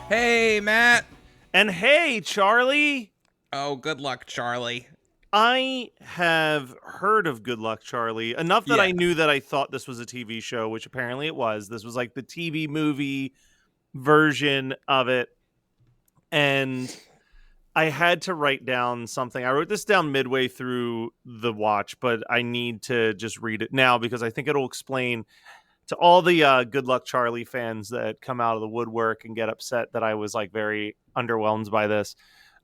Hey, Matt. And hey, Charlie, Oh, good luck, Charlie. I have heard of Good Luck Charlie enough that Yeah. I knew that I thought this was a TV show, which apparently it was. This was like the TV movie version of it. And I had to write down something. I wrote this down midway through the watch, but I need to just read it now because I think it'll explain to all the Good Luck Charlie fans that come out of the woodwork and get upset that I was like very underwhelmed by this.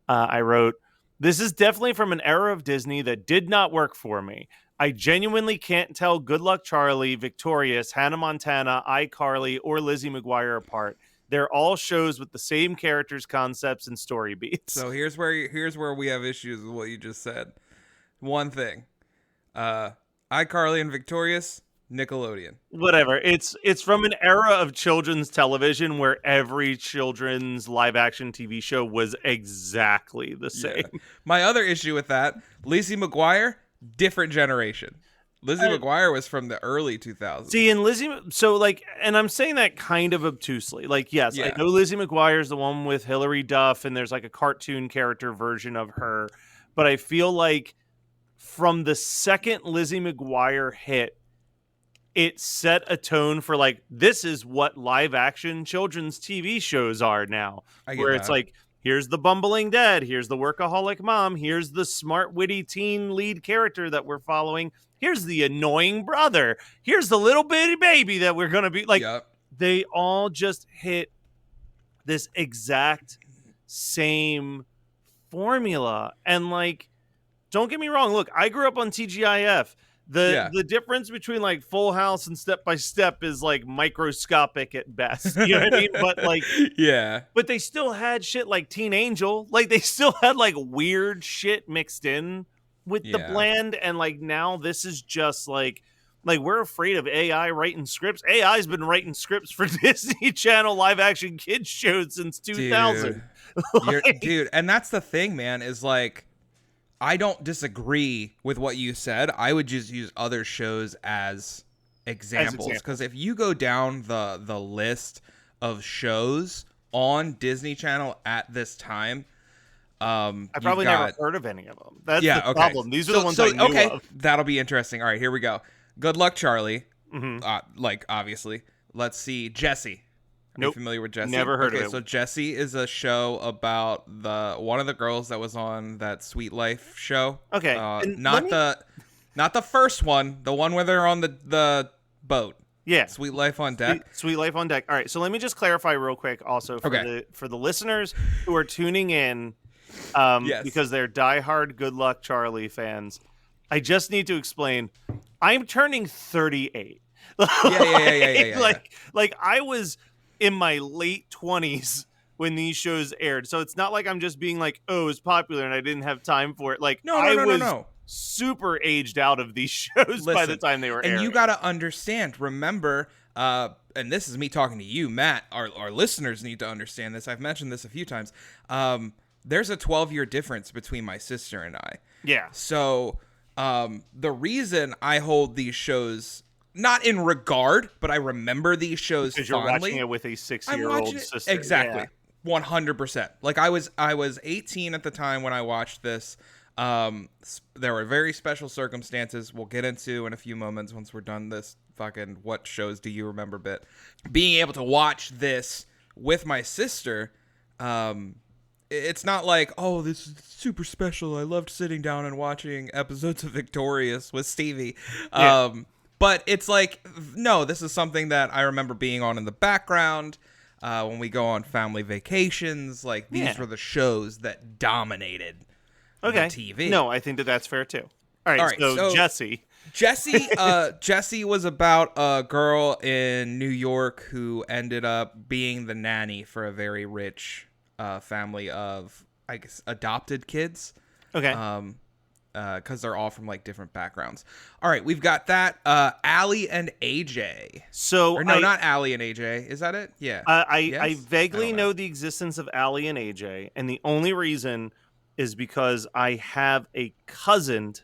I wrote, "This is definitely from an era of Disney that did not work for me. I genuinely can't tell Good Luck Charlie, Victorious, Hannah Montana, iCarly, or Lizzie McGuire apart. They're all shows with the same characters, concepts, and story beats." So here's where we have issues with what you just said. One thing. iCarly and Victorious, Nickelodeon. Whatever. It's from an era of children's television where every children's live action TV show was exactly the same. Yeah. My other issue with that, Lizzie McGuire, different generation. Lizzie McGuire was from the early 2000s. See, and Lizzie, so like, and I'm saying that kind of obtusely. Like, yes, I Yeah. know Lizzie McGuire is the one with Hilary Duff, and there's like a cartoon character version of her. But I feel like from the second Lizzie McGuire hit, it set a tone for like, this is what live action children's TV shows are now. I get Where it's that. like, here's the bumbling dad, here's the workaholic mom, here's the smart, witty teen lead character that we're following. Here's the annoying brother. Here's the little bitty baby that we're going to be like. Yep. They all just hit this exact same formula. And like, don't get me wrong. Look, I grew up on TGIF. The difference between like Full House and Step by Step is like microscopic at best. You know what I mean? But like, Yeah. but they still had shit like Teen Angel. Like they still had like weird shit mixed in with the Yeah. blend. And like now this is just like we're afraid of AI writing scripts. AI's been writing scripts for Disney Channel live action kids shows since 2000. Dude, and that's the thing, man, is like I don't disagree with what you said. I would just use other shows as examples because if you go down the list of shows on Disney Channel at this time, I probably never heard of any of them. That's the okay. problem. These are the ones I knew of. That'll be interesting. All right, here we go. Good Luck, Charlie. Mhm. Like obviously. Let's see, Jessie. Are you Nope. familiar with Jessie? Never heard of it. So Jessie is a show about one of the girls that was on that Sweet Life show. Okay, and not the first one, the one where they're on the boat. Yeah. Sweet Life on Deck. Sweet Life on Deck. All right, so let me just clarify real quick also for the listeners who are tuning in Yes. because they're diehard Good Luck Charlie fans. I just need to explain I'm turning 38. Yeah. Like I was in my late 20s when these shows aired. So it's not like I'm just being like, "Oh, it's popular and I didn't have time for it." Like I was super aged out of these shows by the time they were airing. And you got to understand, remember, and this is me talking to you, Matt, our listeners need to understand this. I've mentioned this a few times. There's a 12-year difference between my sister and I. Yeah. So the reason I hold these shows not in regard, but I remember these shows because fondly. You're watching it with a 6-year-old sister. Exactly. 100%. Like I was 18 at the time when I watched this. There were very special circumstances we'll get into in a few moments once we're done this fucking what shows do you remember bit. Being able to watch this with my sister, it's not like, oh, this is super special. I loved sitting down and watching episodes of Victorious with Stevie. Yeah. But it's like, no, this is something that I remember being on in the background when we go on family vacations. Like, these were the shows that dominated the TV. No, I think that's fair too. All right, so Jessie. Jessie was about a girl in New York who ended up being the nanny for a very rich family of, I guess, adopted kids. Okay. Because they're all from like different backgrounds. All right, we've got that. Allie and AJ. Not Allie and AJ. Is that it? Yeah. I vaguely know the existence of Allie and AJ, and the only reason is because I have a cousin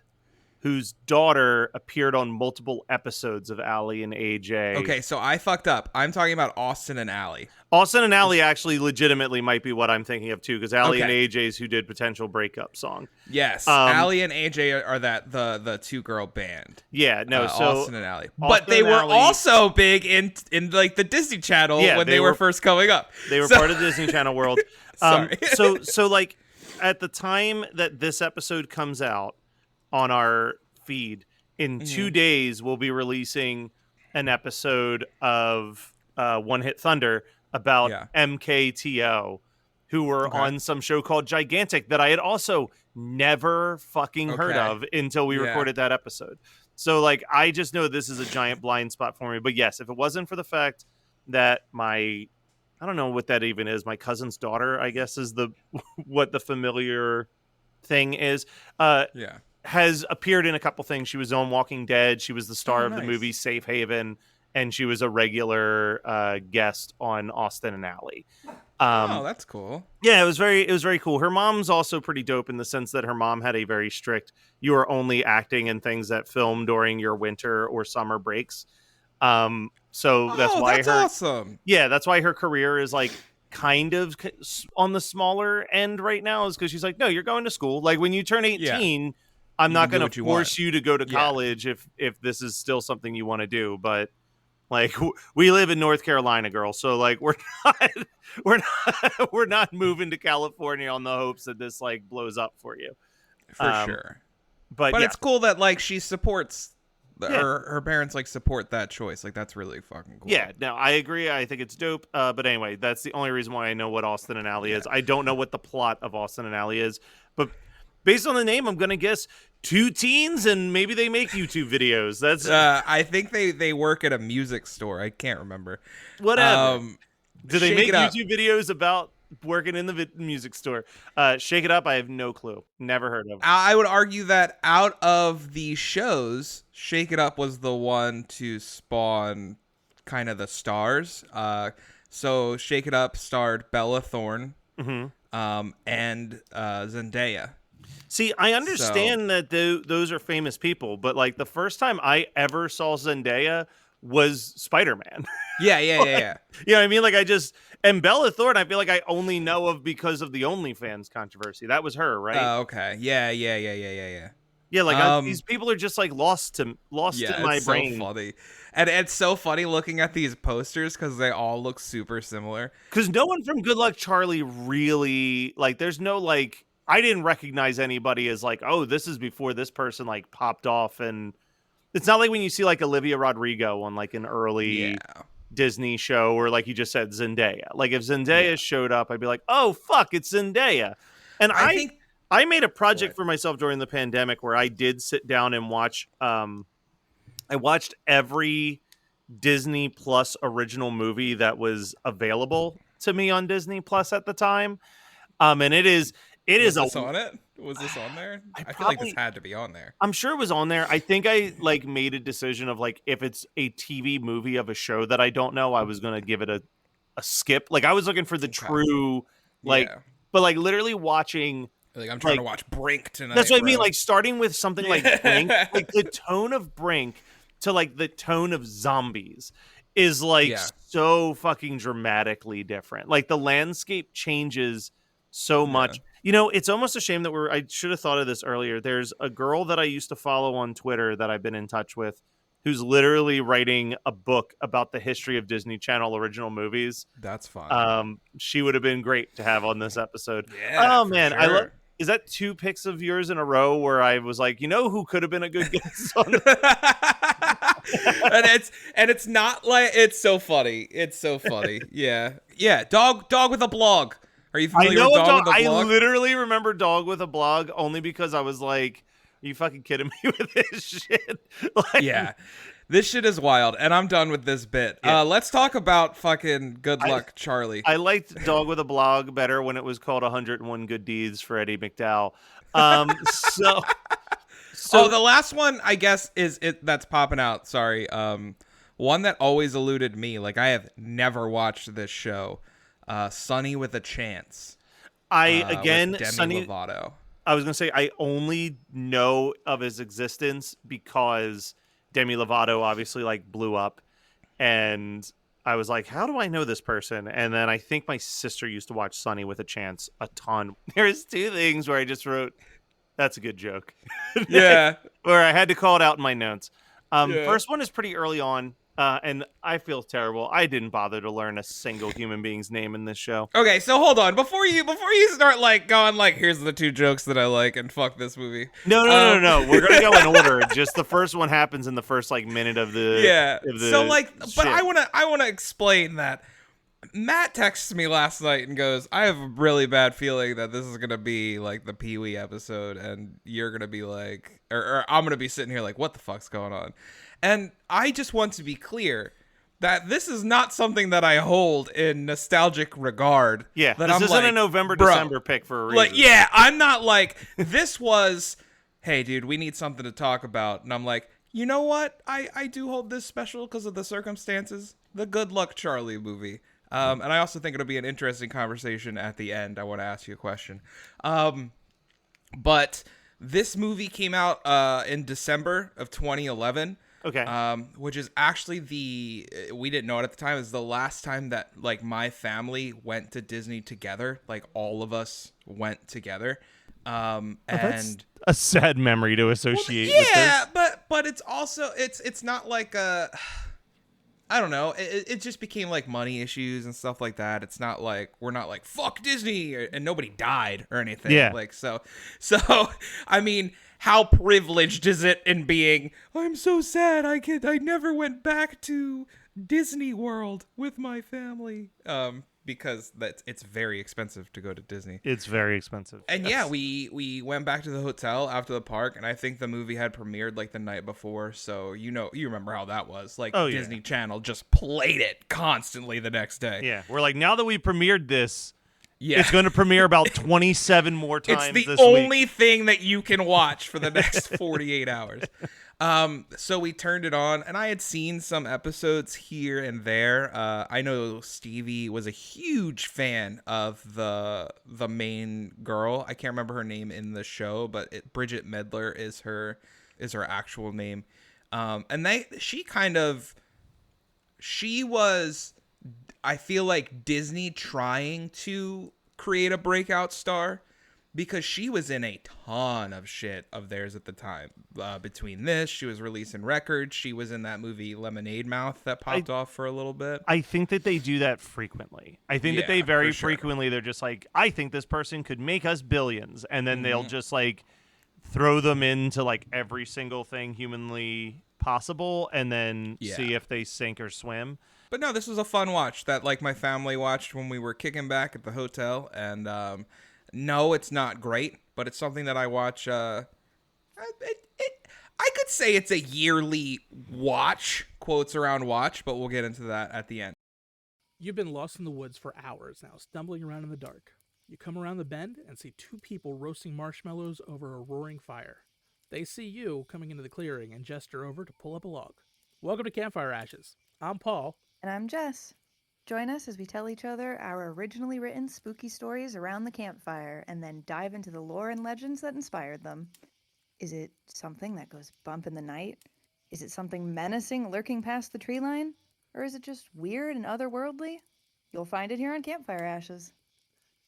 whose daughter appeared on multiple episodes of Allie and AJ. Okay, so I fucked up. I'm talking about Austin and Allie. Austin and Allie actually legitimately might be what I'm thinking of too, because Allie and Okay. AJ's who did Potential Breakup Song. Yes, Allie and AJ are that the two girl band. Yeah, no, so Austin and Allie, Austin but they and were Allie- also big in like the Disney Channel Yeah, when they they were were- first coming up. They were So- part of the Disney Channel world. Sorry. So like at the time that this episode comes out on our feed, in 2 days we'll be releasing an episode of One Hit Thunder about Yeah. MKTO, who were Okay. on some show called Gigantic that I had also never fucking heard Okay. of until we Yeah. recorded that episode. So like I just know this is a giant blind spot for me. But yes, if it wasn't for the fact that I don't know what that even is. My cousin's daughter, I guess, is the what the familiar thing is. Yeah. Has appeared in a couple things. She was on Walking Dead. She was the star Oh, of the nice. movie Safe Haven, and she was a regular guest on Austin and Allie. Oh, that's cool. Yeah, it was very cool. Her mom's also pretty dope in the sense that her mom had a very strict, you are only acting in things that film during your winter or summer breaks. So that's Oh, why that's her awesome. yeah, that's why her career is like kind of on the smaller end right now, is because she's like, no, you're going to school. Like when you turn 18, I'm You not can do going what to you force want. you to go to Yeah. college if this is still something you want to do. But like we live in North Carolina, girl, so like not we're not moving to California on the hopes that this like blows up for you. For sure. But But yeah, it's cool that like she supports Yeah. her parents like support that choice. Like that's really fucking cool. yeah, no, I agree. I think it's dope. But anyway, that's the only reason why I know what Austin and Allie is. I don't know what the plot of Austin and Allie is, but based on the name, I'm gonna guess two teens, and maybe they make YouTube videos. That's I think they work at a music store. I can't remember. whatever. Do they Shake make It Up. YouTube videos about working in the music store? Shake It Up, I have no clue. Never heard of. I would argue that out of the shows, Shake It Up was the one to spawn kind of the stars. So Shake It Up starred Bella Thorne, and Zendaya. See, I understand that those are famous people, but like the first time I ever saw Zendaya was Spider-Man. Yeah. You know what I mean? Like and Bella Thorne, I feel like I only know of because of the OnlyFans controversy. That was her, right? Okay. Yeah. Yeah, like these people are just like lost in my it's brain. so funny. And it's so funny looking at these posters because they all look super similar. Because no one from Good Luck Charlie really like. There's no like. I didn't recognize anybody as like, oh, this is before this person like popped off, and it's not like when you see like Olivia Rodrigo on like an early Yeah. Disney show, or like you just said Zendaya. Like if Zendaya showed up, I'd be like, oh fuck, it's Zendaya. And I think I made a project What? for myself during the pandemic where I did sit down and watch. I watched every Disney Plus original movie that was available to me on Disney Plus at the time. And it is was this on it? Was this on there? I feel like probably- this had to be on there. I'm sure it was on there. I think I like made a decision of like if it's a TV movie of a show that I don't know, I was gonna give it a skip. Like I was looking for the true like, Yeah. but like literally watching. Like I'm trying like- to watch Brink tonight. That's what I mean. bro. Like starting with something like Brink, like the tone of Brink to like the tone of Zombies is like Yeah. so fucking dramatically different. Like the landscape changes so much. You know, it's almost a shame that I should have thought of this earlier. There's a girl that I used to follow on Twitter that I've been in touch with who's literally writing a book about the history of Disney Channel original movies. That's fun. She would have been great to have on this episode. Yeah, Oh for man, I sure. love. Is that 2 picks of yours in a row where I was like, you know who could have been a good guest on and it's not like it's so funny. It's so funny. Yeah. Dog with a blog. Are you I familiar know with a Dog dog. with a I blog? literally remember Dog with a Blog only because I was like, are you fucking kidding me with this shit? Like, Yeah. This shit is wild, and I'm done with this bit. Yeah. Let's talk about fucking Good Luck Charlie. I liked Dog with a Blog better when it was called 101 Good Deeds for Eddie McDowell. So The last one, I guess, is it that's popping out. Sorry. One that always eluded me. Like I have never watched this show. Sunny with a Chance. I with again Demi Sunny Lovato. I was gonna say I only know of his existence because Demi Lovato obviously like blew up, and I was like, how do I know this person? And then I think my sister used to watch Sunny with a Chance a ton. There's two things where I just wrote, "That's a good joke," Yeah. where I had to call it out in my notes. Yeah. First one is pretty early on, and I feel terrible. I didn't bother to learn a single human being's name in this show. Okay, so hold on before you start like going like here's the 2 jokes that I like and fuck this movie. No. We're gonna go in order. Just the first one happens in the first like minute of the Yeah. Of the So like, but shit. I wanna explain that. Matt texts me last night and goes, I have a really bad feeling that this is going to be like the Pee Wee episode and you're going to be like, or I'm going to be sitting here like, what the fuck's going on? And I just want to be clear that this is not something that I hold in nostalgic regard. Yeah, that this I'm isn't like, a November, bro, December pick for a reason. like, yeah, I'm not like, this was, hey, dude, we need something to talk about. And I'm like, you know what? I do hold this special because of the circumstances. The Good Luck Charlie movie. And I also think it'll be an interesting conversation at the end. I want to ask you a question. But this movie came out in December of 2011. Okay. Which is actually we didn't know it at the time, is the last time that like my family went to Disney together. Like all of us went together. That's a sad memory to associate with this. Yeah, but it's also it's not like I don't know. It just became like money issues and stuff like that. It's not like we're not like fuck Disney and nobody died or anything. Yeah. Like so I mean, how privileged is it in being? I'm so sad. I never went back to Disney World with my family. Because it's very expensive to go to Disney. It's very expensive. And yeah, we went back to the hotel after the park, and I think the movie had premiered like the night before, so you remember how that was. Like Disney Channel just played it constantly the next day. Yeah, we're like, now that we premiered this, Yeah. it's going to premiere about 27 more times It's the this only week. thing that you can watch for the next 48 hours. So we turned it on, and I had seen some episodes here and there. I know Stevie was a huge fan of the main girl. I can't remember her name in the show, but Bridget Medler is her actual name. And she was, I feel like, Disney trying to create a breakout star, because she was in a ton of shit of theirs at the time. Between this, she was releasing records. She was in that movie Lemonade Mouth that popped off for a little bit. I think that they do that frequently. I think that they very frequently, they're just like, I think this person could make us billions. And then they'll just like throw them into like every single thing humanly possible and then see if they sink or swim. But no, this was a fun watch that like my family watched when we were kicking back at the hotel. And no, it's not great, but it's something that I watch. I could say it's a yearly watch, quotes around watch, but we'll get into that at the end. You've been lost in the woods for hours now, stumbling around in the dark. You come around the bend and see 2 people roasting marshmallows over a roaring fire. They see you coming into the clearing and gesture over to pull up a log. Welcome to Campfire Ashes. I'm Paul. And I'm Jess. Join us as we tell each other our originally written spooky stories around the campfire and then dive into the lore and legends that inspired them. Is it something that goes bump in the night? Is it something menacing lurking past the tree line? Or is it just weird and otherworldly? You'll find it here on Campfire Ashes.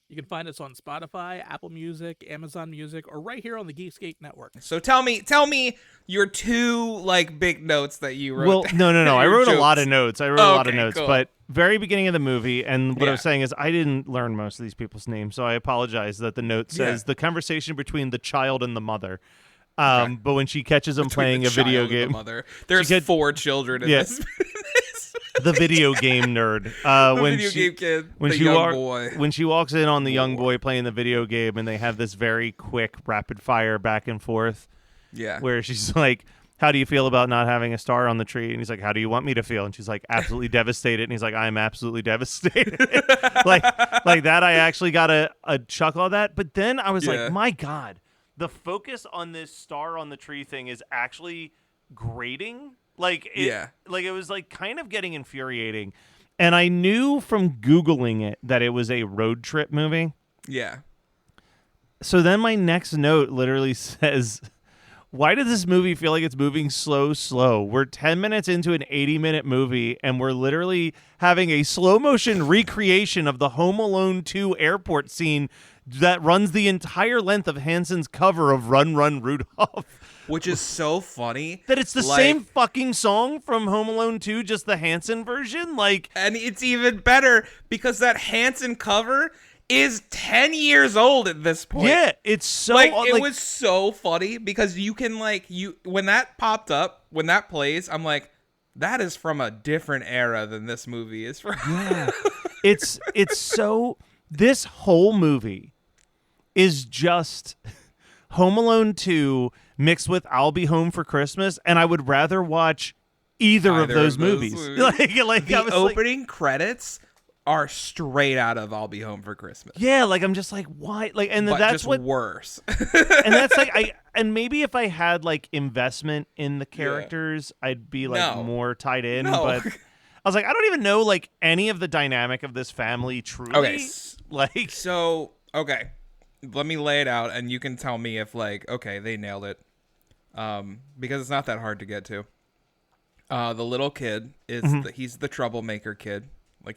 You can find us on Spotify, Apple Music, Amazon Music, or right here on the Geekscape Network. So tell me your 2 like big notes that you wrote. Well, no. I wrote a lot of notes. Cool. But very beginning of the movie, and what I was saying is I didn't learn most of these people's names, so I apologize that the note says the conversation between the child and the mother. But when she catches him playing a video game, there's 4 children in this. The video game nerd. When she walks in on the young boy playing the video game, and they have this very quick, rapid fire back and forth. Yeah. Where she's like, how do you feel about not having a star on the tree? And he's like, how do you want me to feel? And she's like, absolutely devastated. And he's like, I'm absolutely devastated. like that, I actually got a chuckle at that. But then I was like, my God, the focus on this star on the tree thing is actually grating. It was like kind of getting infuriating. And I knew from Googling it that it was a road trip movie. Yeah. So then my next note literally says, why does this movie feel like it's moving slow? We're 10 minutes into an 80-minute movie, and we're literally having a slow-motion recreation of the Home Alone 2 airport scene that runs the entire length of Hanson's cover of Run, Run, Rudolph. Which is so funny. That it's the Like- same fucking song from Home Alone 2, just the Hanson version? Like, And it's even better because that Hanson cover is 10 years old at this point. yeah, it's so... Like it was so funny because you can when that popped up, when that plays, I'm like, that is from a different era than this movie is from. Yeah. It's so... This whole movie is just Home Alone 2 mixed with I'll Be Home for Christmas, and I would rather watch either of those movies. like The I was opening credits are straight out of I'll Be Home for Christmas. yeah, like I'm just like, why? Like, and But that's just what, worse. and that's like and maybe if I had like investment in the characters, I'd be like No. more tied in. No. But I was like, I don't even know like any of the dynamic of this family truly. Okay, Like, So, okay, let me lay it out, and you can tell me if okay, they nailed it, because it's not that hard to get to. The little kid is he's the troublemaker kid. Like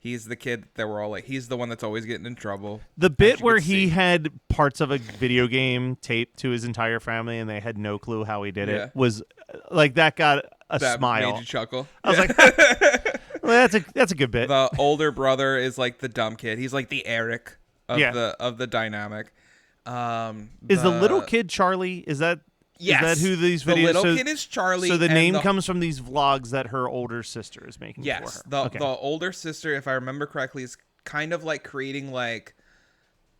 he's the kid that we're all like, he's the one that's always getting in trouble. the bit as you where could he see. had parts of a video game taped to his entire family and they had no clue how he did Yeah. it was like that got a that smile. made you chuckle. I was like, well, that's a good bit. The older brother is like the dumb kid. He's like the Eric of Yeah. the dynamic. Is the little kid Charlie? Is that Yes. Is that who these The videos? little so, kid is Charlie. so the and name comes from these vlogs that her older sister is making Yes, for her. the older sister, if I remember correctly, is kind of like creating like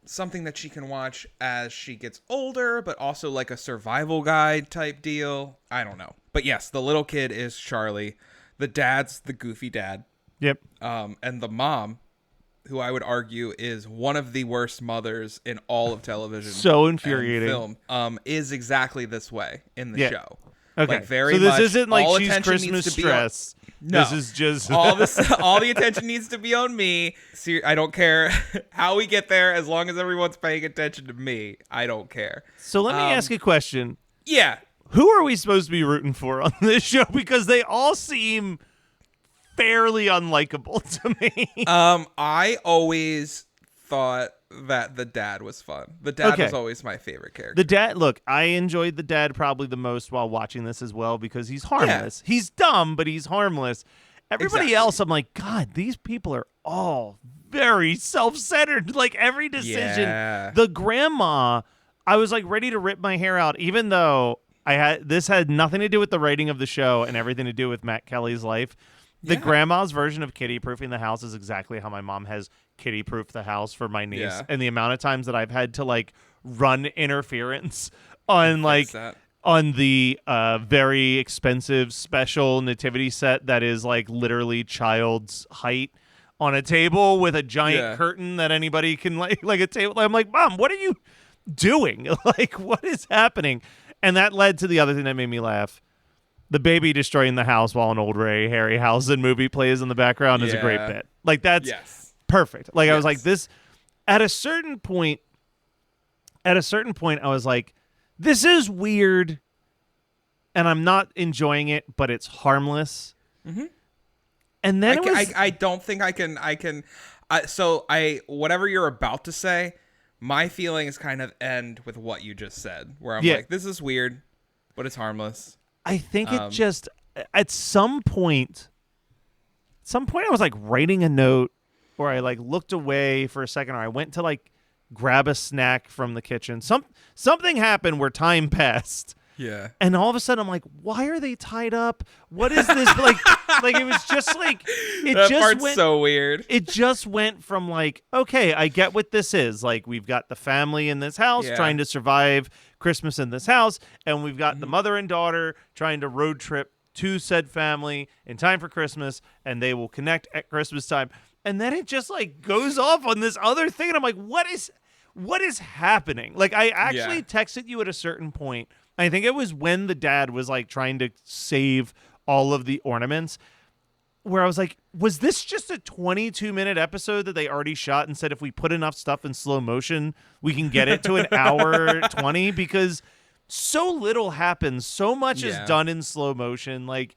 something that she can watch as she gets older, but also like a survival guide type deal. I don't know, but yes, the little kid is Charlie. The dad's the goofy dad, Yep. and the mom, who I would argue is one of the worst mothers in all of television. So and infuriating. film, is exactly this way in the Yeah. show. Okay. Like very so this much isn't like all she's attention needs Christmas to be on- stress. No. This is just all the attention needs to be on me. See, I don't care how we get there as long as everyone's paying attention to me. I don't care. So let me ask a question. Yeah. Who are we supposed to be rooting for on this show? Because they all seem fairly unlikable to me. I always thought that the dad was fun. The dad Okay. was always my favorite character. The dad, look, I enjoyed the dad probably the most while watching this as well because he's harmless. He's dumb, but he's harmless. Everybody Exactly. else, I'm like, God, these people are all very self-centered. Like every decision. Yeah. The grandma, I was like ready to rip my hair out, even though this had nothing to do with the writing of the show and everything to do with Matt Kelly's life. The Yeah. grandma's version of kitty-proofing the house is exactly how my mom has kitty-proofed the house for my niece. Yeah. And the amount of times that I've had to like run interference on like that. on the very expensive special nativity set that is like literally child's height on a table with a giant Yeah. curtain that anybody can like a table. I'm like, Mom, what are you doing? Like, what is happening? And that led to the other thing that made me laugh. The baby destroying the house while an old Ray Harryhausen movie plays in the background is a great Yeah. bit. Like that's Yes. perfect. Like I was Yes. like this at a certain point I was like this is weird and I'm not enjoying it, but it's harmless. Mm-hmm. And then I don't think I can. Whatever you're about to say, my feelings kind of end with what you just said, where I'm Yeah. like, this is weird, but it's harmless. I think it just at some point I was like writing a note or I like looked away for a second or I went to like grab a snack from the kitchen. Something happened where time passed. Yeah. And all of a sudden I'm like, why are they tied up? What is this? like it was just like it That just part's went so weird. it just went from like, okay, I get what this is. Like we've got the family in this house Yeah. trying to survive Christmas in this house, and we've got the mother and daughter trying to road trip to said family in time for Christmas, and they will connect at Christmas time. And then it just like goes off on this other thing, and I'm like, what is happening? Like I actually Yeah. texted you at a certain point. I think it was when the dad was like trying to save all of the ornaments. where I was like, was this just a 22-minute episode that they already shot and said if we put enough stuff in slow motion, we can get it to an hour 20? Because so little happens. So much is done in slow motion. Like,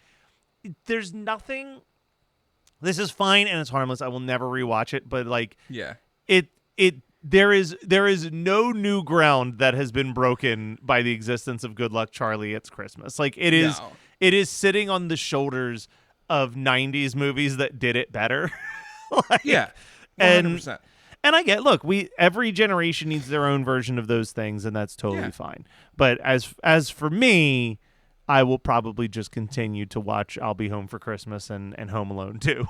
there's nothing. This is fine and it's harmless. I will never rewatch it, but like, there is no new ground that has been broken by the existence of Good Luck Charlie, It's Christmas. Like, it is sitting on the shoulders of 90s movies that did it better. Like, 100%. And I get, look, every generation needs their own version of those things, and that's totally fine. But as for me, I will probably just continue to watch I'll Be Home for Christmas and Home Alone 2.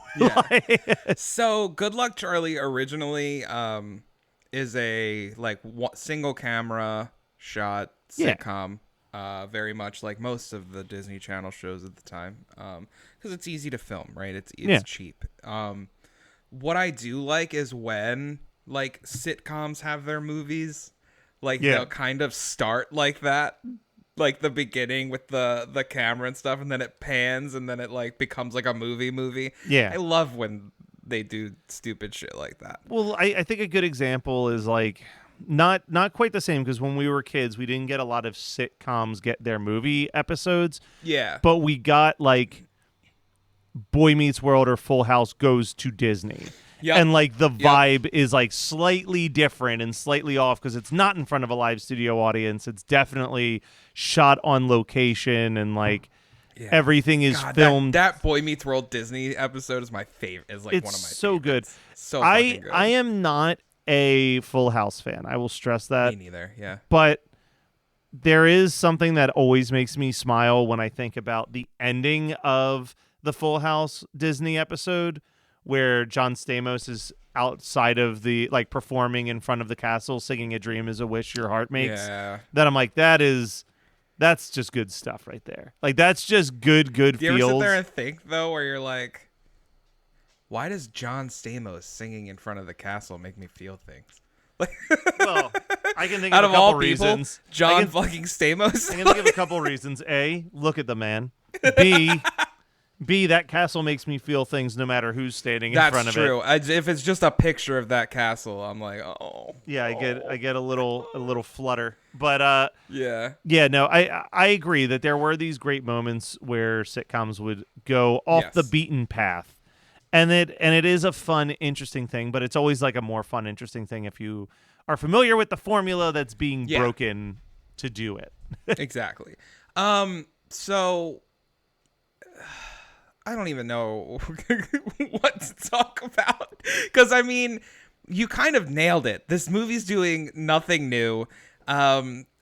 So Good Luck Charlie originally is a single camera shot sitcom, very much like most of the Disney Channel shows at the time, because it's easy to film, right? It's cheap. What I do like is when like sitcoms have their movies, like they'll kind of start like that. Like the beginning with the camera and stuff, and then it pans, and then it like becomes like a movie. I love when they do stupid shit like that. Well, I think a good example is like not quite the same, because when we were kids, we didn't get a lot of sitcoms get their movie episodes. Yeah, but we got like Boy Meets World or Full House goes to Disney. Yep. And like the vibe is like slightly different and slightly off because it's not in front of a live studio audience. It's definitely shot on location, and like everything is filmed. That Boy Meets World Disney episode is my favorite. Is like one of my so favorites. Good. So fucking good. I am not a Full House fan. I will stress that. Me neither. Yeah. But there is something that always makes me smile when I think about the ending of the Full House Disney episode, where John Stamos is outside of the, like, performing in front of the castle, singing "A Dream Is a Wish Your Heart Makes." Yeah. That I'm like, that's just good stuff right there. Like, that's just good feels. Do you ever sit there and think, though, where you're like, why does John Stamos singing in front of the castle make me feel things? Like, well, I can think of a couple reasons. John fucking Stamos. I can think of a couple reasons. A, look at the man. B, that castle makes me feel things no matter who's standing in front of it. That's true. If it's just a picture of that castle, I'm like, oh. Yeah, I get a little flutter. But yeah, no, I agree that there were these great moments where sitcoms would go off the beaten path. And it is a fun, interesting thing, but it's always like a more fun, interesting thing if you are familiar with the formula that's being broken to do it. Exactly. So I don't even know what to talk about, because I mean, you kind of nailed it. This movie's doing nothing new.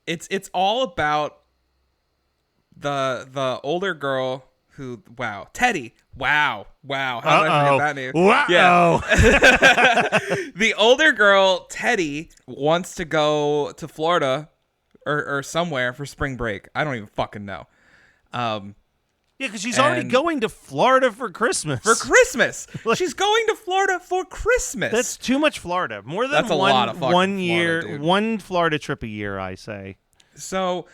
It's all about the older girl who, Teddy. Wow. How did I forget that name? Wow. Yeah. The older girl, Teddy, wants to go to Florida or somewhere for spring break. I don't even fucking know. Yeah, because she's already going to Florida for Christmas. She's going to Florida for Christmas. That's too much Florida. More than that's a lot of fucking one year, Florida, dude. One Florida trip a year, I say. So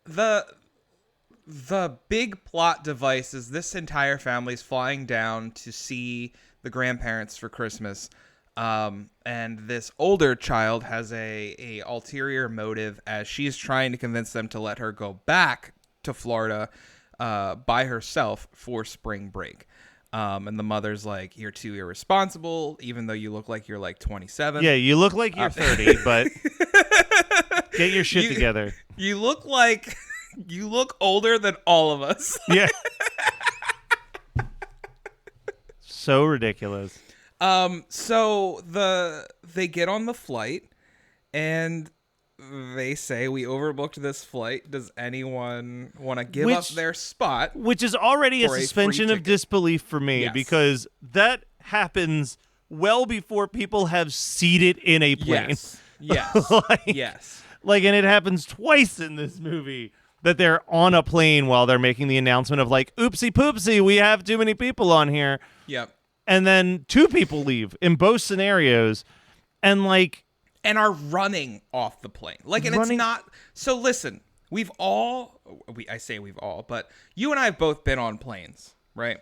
the big plot device is this entire family's flying down to see the grandparents for Christmas. And this older child has a ulterior motive, as she's trying to convince them to let her go back to Florida by herself for spring break. And the mother's like, you're too irresponsible, even though you look like you're like 27. Yeah, you look like you're 30, but get your shit together. You look older than all of us. Yeah. So ridiculous. So they get on the flight and they say, we overbooked this flight. Does anyone want to give up their spot? Which is already a suspension of disbelief for me, because that happens well before people have seated in a plane. Yes. Yes. Like, and it happens twice in this movie that they're on a plane while they're making the announcement of like, oopsie poopsie, we have too many people on here. Yep. And then two people leave in both scenarios. And like, and are running off the plane. Like, and it's not. So listen, I say we've all, but you and I have both been on planes, right?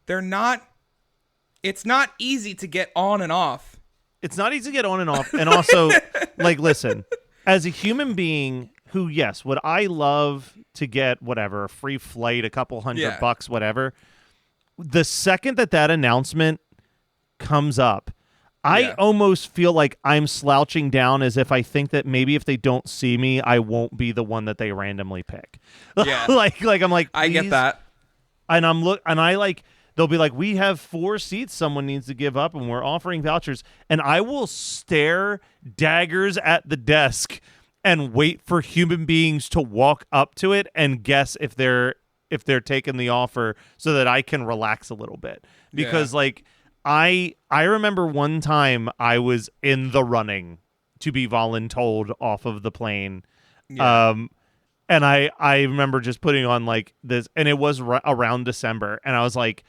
They're not it's not easy to get on and off. It's not easy to get on and off. And also, like, listen, as a human being who, yes, would I love to get whatever, a free flight, a couple $100, whatever. The second that announcement comes up, I almost feel like I'm slouching down as if I think that maybe if they don't see me, I won't be the one that they randomly pick. Yeah. like I'm like, I get please. that. And they'll be like, we have 4 seats someone needs to give up and we're offering vouchers. And I will stare daggers at the desk and wait for human beings to walk up to it and guess if they're taking the offer so that I can relax a little bit. Because like I remember one time I was in the running to be voluntold off of the plane. Yeah. And I remember just putting on like this, and it was around December, and I was like,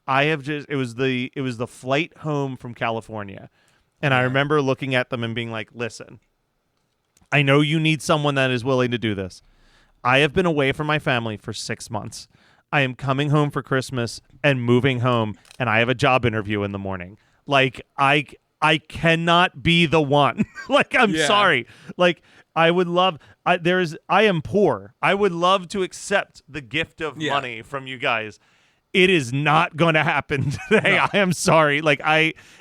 it was the flight home from California. And I remember looking at them and being like, listen, I know you need someone that is willing to do this. I have been away from my family for 6 months. I am coming home for Christmas and moving home, and I have a job interview in the morning. Like, I cannot be the one. Like, I'm sorry. Like, I would love. I am poor. I would love to accept the gift of money from you guys. It is not going to happen today. No. I am sorry. Like,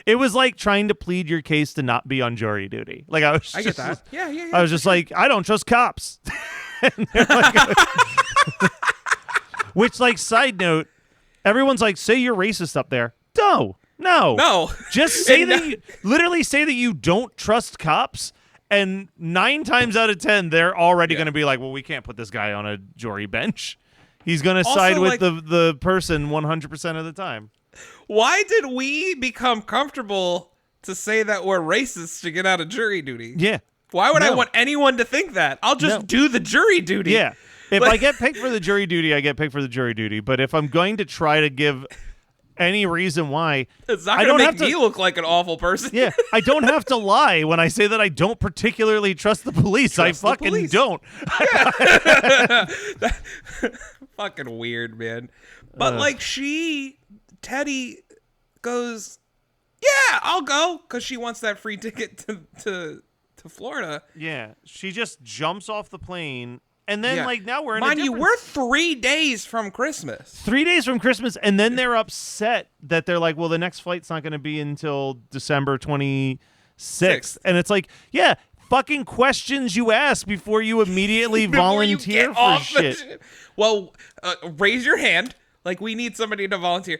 it was like trying to plead your case to not be on jury duty. Like, I get that. Yeah. I was just like, I don't trust cops. And they're like, which, like, side note, everyone's like, say you're racist up there. No. Just say literally say that you don't trust cops. And 9 times out of 10, they're already going to be like, well, we can't put this guy on a jury bench. He's going to side with the person 100% of the time. Why did we become comfortable to say that we're racist to get out of jury duty? Yeah. Why would I want anyone to think that? I'll just do the jury duty. Yeah. If I get picked for the jury duty, I get picked for the jury duty. But if I'm going to try to give any reason why, it's not going to make me look like an awful person. Yeah. I don't have to lie when I say that I don't particularly trust the police. I fucking don't. Yeah. Fucking weird, man. But like Teddy goes, yeah, I'll go, because she wants that free ticket to Florida. Yeah. She just jumps off the plane. And then, like, now we're in Mind you, we're 3 days from Christmas. 3 days from Christmas, and then they're upset that they're like, well, the next flight's not going to be until December 26th. And it's like, yeah, fucking questions you ask before you immediately volunteer for shit. Well, raise your hand. Like, we need somebody to volunteer.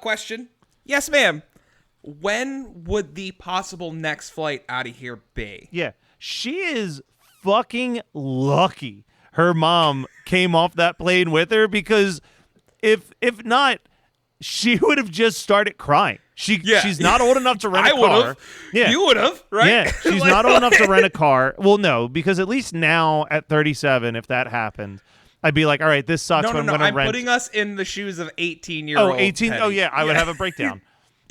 Question. Yes, ma'am. When would the possible next flight out of here be? Yeah. She is fucking lucky her mom came off that plane with her, because if not, she would have just started crying. She's not old enough to rent a car. I would have. Yeah. You would have, right? Yeah, she's not old enough to rent a car. Well, no, because at least now at 37, if that happened, I'd be like, all right, this sucks. No, I'm putting us in the shoes of 18-year-old. Oh, 18. Teddy. Oh, yeah, I would have a breakdown.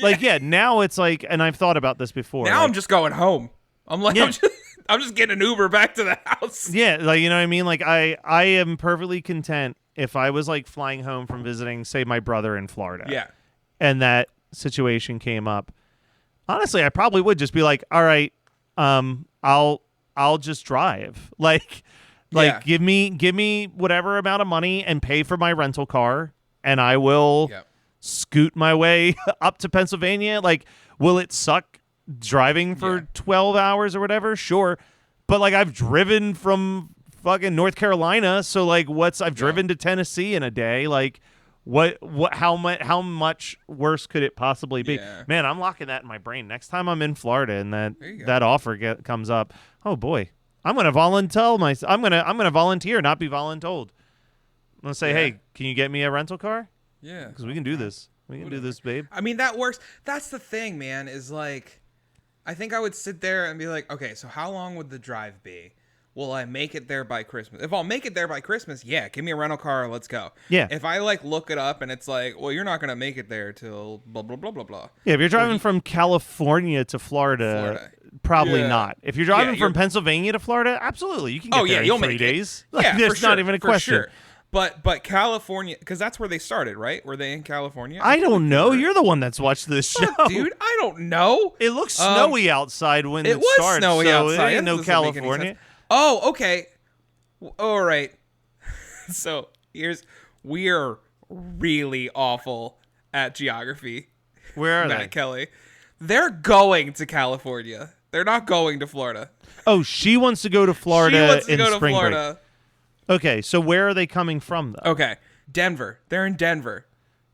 Like, now it's like, and I've thought about this before. Now I'm just going home. I'm like, I'm just getting an Uber back to the house. Yeah, like, you know what I mean? Like, I am perfectly content if I was, like, flying home from visiting, say, my brother in Florida. Yeah. And that situation came up. Honestly, I probably would just be like, all right, I'll just drive. Like give me whatever amount of money and pay for my rental car, and I will scoot my way up to Pennsylvania. Like, will it suck driving for 12 hours or whatever? Sure. But, like, I've driven from fucking North Carolina, so, like, I've driven to Tennessee in a day. Like, how much worse could it possibly be? Yeah. Man, I'm locking that in my brain. Next time I'm in Florida and that offer comes up, oh boy, I'm gonna volunteer. I'm gonna volunteer, not be voluntold. I'm gonna say, hey, can you get me a rental car? Yeah, because we can do this. We can do this, babe. I mean, that works. That's the thing, man. Is like, I think I would sit there and be like, okay, so how long would the drive be? Will I make it there by Christmas? If I'll make it there by Christmas, give me a rental car, let's go. Yeah. If I, like, look it up and it's like, well, you're not going to make it there till blah, blah, blah, blah, blah. Yeah, if you're driving from California to Florida. Probably not. If you're driving from Pennsylvania to Florida, absolutely. You can get there in 3 days. Like, there's not even a question. Sure. But California, because that's where they started, right? Were they in California? I don't know. You're the one that's watched this show. Fuck, dude. I don't know. It looks snowy outside when It was starts, snowy so outside. It ain't That no doesn't make any California. sense. Oh, okay. All right. So we're really awful at geography. Where are Matt they? Kelly. They're going to California. They're not going to Florida. Oh, she wants to go to Florida She wants to in go to spring Florida. break. Okay, so where are they coming from, though? Okay. Denver. They're in Denver.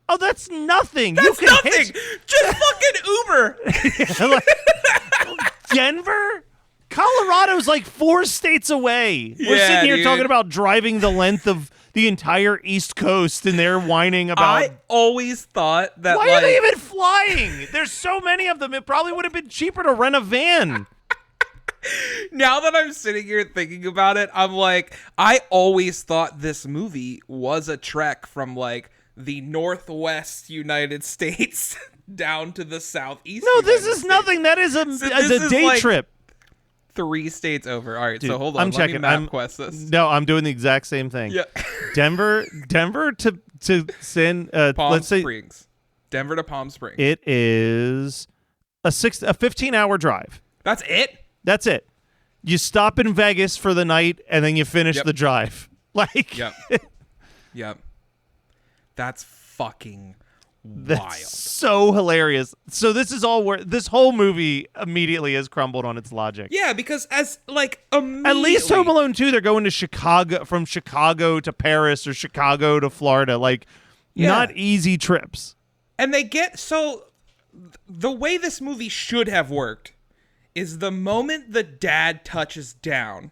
Oh, that's nothing. That's you can nothing. Just fucking Uber. Denver? Colorado's like 4 states away. We're Yeah, sitting here dude. talking about driving the length of the entire East Coast, and they're whining about. I always thought that. Why like, are they even flying? There's so many of them. It probably would have been cheaper to rent a van. Now that I'm sitting here thinking about it, I'm like, I always thought this movie was a trek from like the Northwest United States down to the Southeast. No, this United is States. nothing. That is a this is day like- trip. 3 states over. All right, Dude, so hold on. I'm Let checking. me MapQuest this. No, I'm doing the exact same thing. Yeah. Denver to send. Palm let's say Springs. Denver to Palm Springs. it is a 15-hour drive. That's it? That's it. You stop in Vegas for the night and then you finish Yep. the drive. Like, Yep. Yep. That's fucking that's wild. so hilarious. So this is all where this whole movie immediately has crumbled on its logic. Yeah, because as like immediately, At least Home Alone 2, they're going to Chicago, from Chicago to Paris or Chicago to Florida. Like, Yeah. not easy trips. and they get the way this movie should have worked is the moment the dad touches down,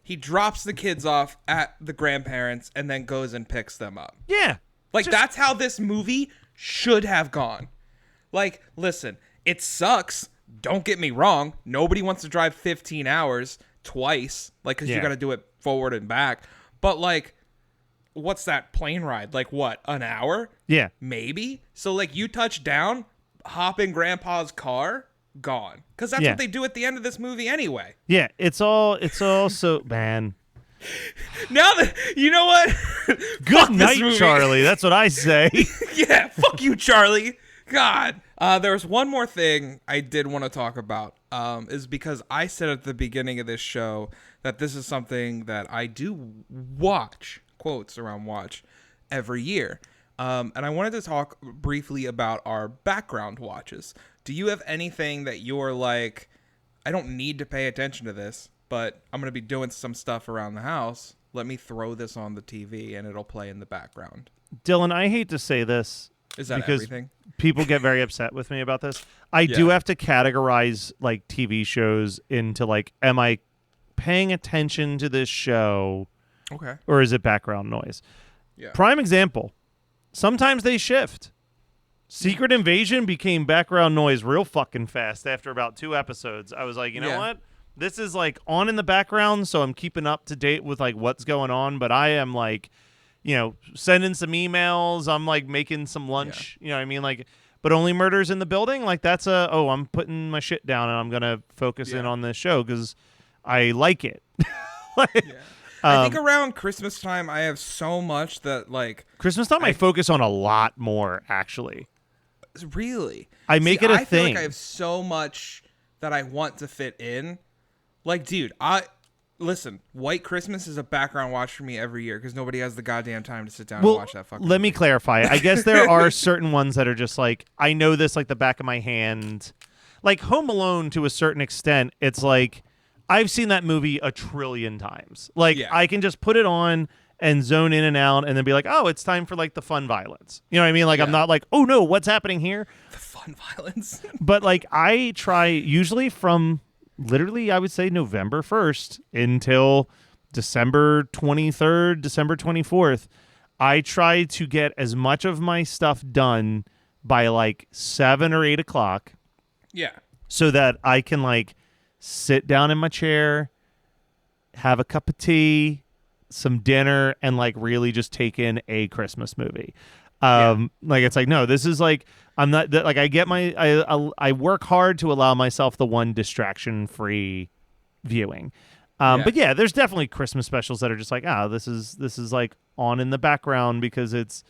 he drops the kids off at the grandparents and then goes and picks them up. Yeah. Like that's how this movie should have gone. Like, listen, it sucks. Don't get me wrong. Nobody wants to drive 15 hours twice, like, because you Yeah. got to do it forward and back. But like, what's that plane ride? Like, what, an hour? Yeah. Maybe. So like, you touch down, hop in Grandpa's car, gone. Because that's Yeah. what they do at the end of this movie anyway. Yeah. It's all so, man. Now that you know what, Good Fuck this night, movie. Charlie. That's what I say. Yeah, fuck you, Charlie. God. There was one more thing I did want to talk about, is because I said at the beginning of this show that this is something that I do watch, quotes around watch, every year. And I wanted to talk briefly about our background watches. Do you have anything that you're like, I don't need to pay attention to this, but I'm going to be doing some stuff around the house. Let me throw this on the TV and it'll play in the background. Dylan, I hate to say this Is that because everything? people get very upset with me about this. I do have to categorize like TV shows into like, am I paying attention to this show Okay. or is it background noise? Yeah. Prime example. Sometimes they shift. Secret Invasion became background noise real fucking fast after about 2 episodes. I was like, you know Yeah. what? This is like on in the background, so I'm keeping up to date with like what's going on, but I am like, you know, sending some emails, I'm like making some lunch, you know what I mean? Like, but only Murders in the Building, like that's I'm putting my shit down and I'm going to focus in Yeah. on this show cuz I like it. Like, Yeah. I think around Christmas time, I have so much that, like, Christmas time I focus on a lot more actually. really. I make it a I feel thing. like I have so much that I want to fit in. Like, dude, listen, White Christmas is a background watch for me every year because nobody has the goddamn time to sit down and watch that fucking let me movie. clarify. I guess there are certain ones that are just like, I know this like the back of my hand. Like Home Alone to a certain extent, it's like, I've seen that movie a trillion times. Like, Yeah. I can just put it on and zone in and out and then be like, oh, it's time for like the fun violence. You know what I mean? Like, I'm Yeah. not like, oh no, what's happening here? The fun violence. But like, I try usually from literally, I would say November 1st until December 23rd, December 24th. I try to get as much of my stuff done by like 7 or 8 o'clock Yeah. so that I can like sit down in my chair, have a cup of tea, some dinner, and like really just take in a Christmas movie. Like it's like, no, this is like, I'm not like, I get I work hard to allow myself the one distraction free viewing. Yeah. But yeah, there's definitely Christmas specials that are just like, this is like on in the background because it's,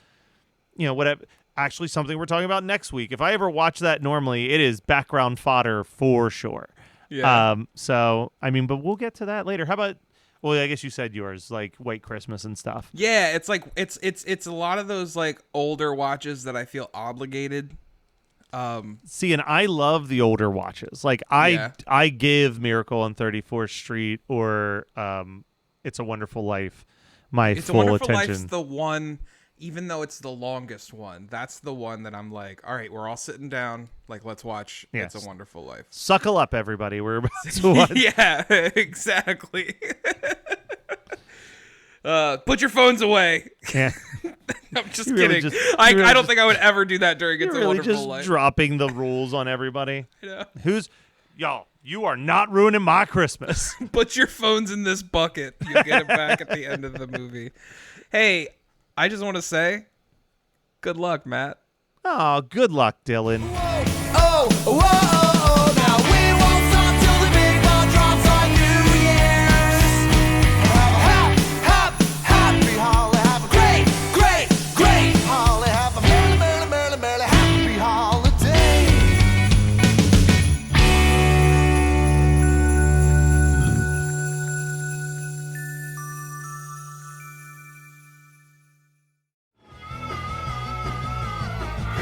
whatever. Actually, something we're talking about next week. If I ever watch that normally, it is background fodder for sure. Yeah. So, I mean, but we'll get to that later. How about, well, I guess you said yours, like White Christmas and stuff. Yeah, it's like it's a lot of those like older watches that I feel obligated. See, and I love the older watches. Like I give Miracle on 34th Street or It's a Wonderful Life my It's a full Wonderful attention. Life's the one, even though it's the longest one. That's the one that I'm like, all right, we're all sitting down. Like, let's watch Yes. It's a Wonderful Life. Suckle up, everybody. We're about to watch. Yeah, exactly. Put your phones away. Yeah. I'm just You really kidding. just- I you really don't just- think I would ever do that during You're It's a really Wonderful just Life. dropping the rules on everybody. You know? Y'all, you are not ruining my Christmas. Put your phones in this bucket. You'll get it back at the end of the movie. Hey, I just want to say, good luck, Matt. Oh, good luck, Dylan. Oh, whoa, oh, now we won't stop till the big ball drops on New Year's. Happy holiday, have a great, great, great holiday, have a merry, merry, merry, merry, happy holiday.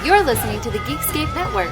You're listening to the Geekscape Network.